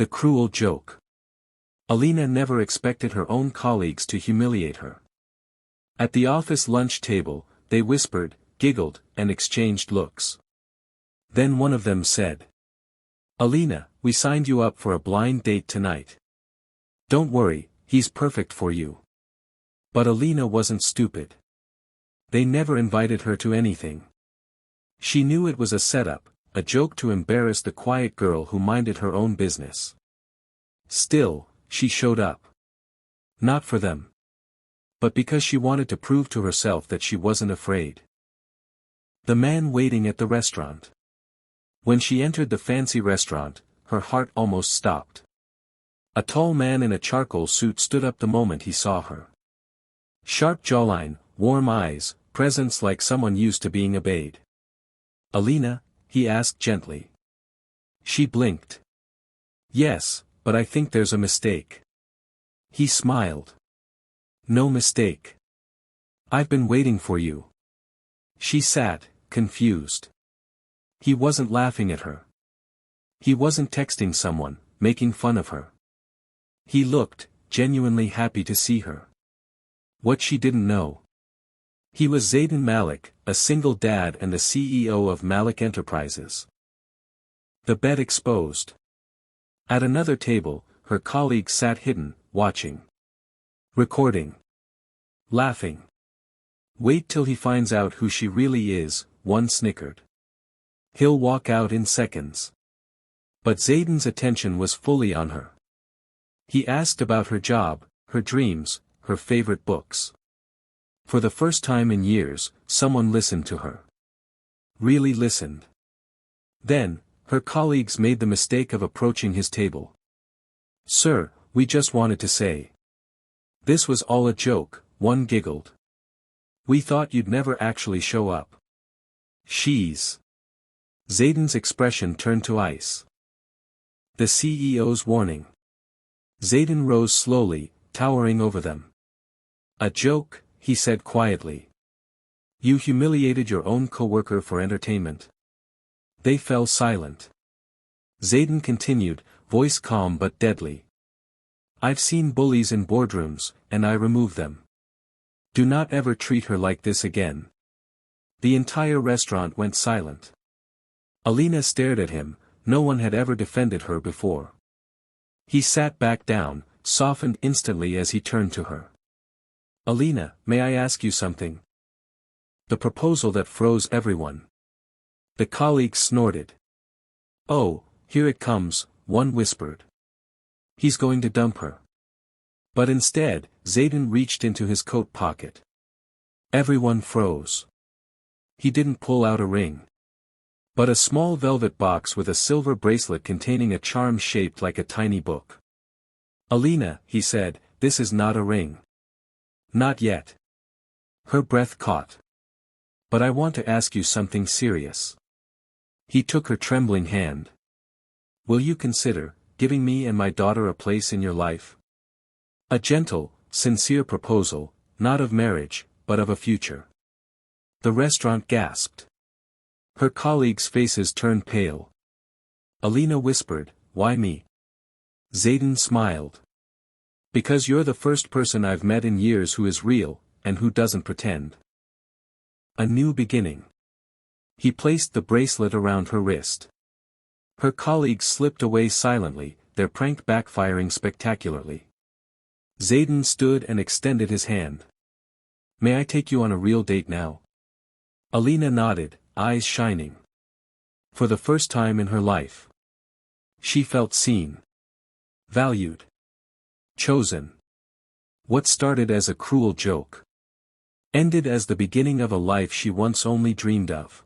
The cruel joke. Alina never expected her own colleagues to humiliate her. At the office lunch table, they whispered, giggled, and exchanged looks. Then one of them said, "Alina, we signed you up for a blind date tonight. Don't worry, he's perfect for you." But Alina wasn't stupid. They never invited her to anything. She knew it was a setup, a joke to embarrass the quiet girl who minded her own business. Still, she showed up. Not for them. But because she wanted to prove to herself that she wasn't afraid. The man waiting at the restaurant. When she entered the fancy restaurant, her heart almost stopped. A tall man in a charcoal suit stood up the moment he saw her. Sharp jawline, warm eyes, presence like someone used to being obeyed. "Alina?" he asked gently. She blinked. "Yes, but I think there's a mistake." He smiled. "No mistake. I've been waiting for you." She sat, confused. He wasn't laughing at her. He wasn't texting someone, making fun of her. He looked, genuinely happy to see her. What she didn't know. He was Zayden Malik, a single dad and the CEO of Malik Enterprises. The bed exposed. At another table, her colleagues sat hidden, watching. Recording. Laughing. "Wait till he finds out who she really is," one snickered. "He'll walk out in seconds." But Zayden's attention was fully on her. He asked about her job, her dreams, her favorite books. For the first time in years, someone listened to her. Really listened. Then, her colleagues made the mistake of approaching his table. "Sir, we just wanted to say. This was all a joke," one giggled. "We thought you'd never actually show up." "She's." Zayden's expression turned to ice. The CEO's warning. Zayden rose slowly, towering over them. "A joke," he said quietly. "You humiliated your own coworker for entertainment." They fell silent. Zayden continued, voice calm but deadly. "I've seen bullies in boardrooms, and I remove them. Do not ever treat her like this again." The entire restaurant went silent. Alina stared at him, no one had ever defended her before. He sat back down, softened instantly as he turned to her. "Alina, may I ask you something?" The proposal that froze everyone. The colleagues snorted. "Oh, here it comes," one whispered. "He's going to dump her." But instead, Zayden reached into his coat pocket. Everyone froze. He didn't pull out a ring. But a small velvet box with a silver bracelet containing a charm shaped like a tiny book. "Alina," he said, "this is not a ring." "Not yet." Her breath caught. "But I want to ask you something serious." He took her trembling hand. "Will you consider giving me and my daughter a place in your life?" A gentle, sincere proposal, not of marriage, but of a future. The restaurant gasped. Her colleagues' faces turned pale. Alina whispered, "Why me?" Zayden smiled. "Because you're the first person I've met in years who is real, and who doesn't pretend." A new beginning. He placed the bracelet around her wrist. Her colleagues slipped away silently, their prank backfiring spectacularly. Zayden stood and extended his hand. "May I take you on a real date now?" Alina nodded, eyes shining. For the first time in her life. She felt seen. Valued. Chosen. What started as a cruel joke ended as the beginning of a life she once only dreamed of.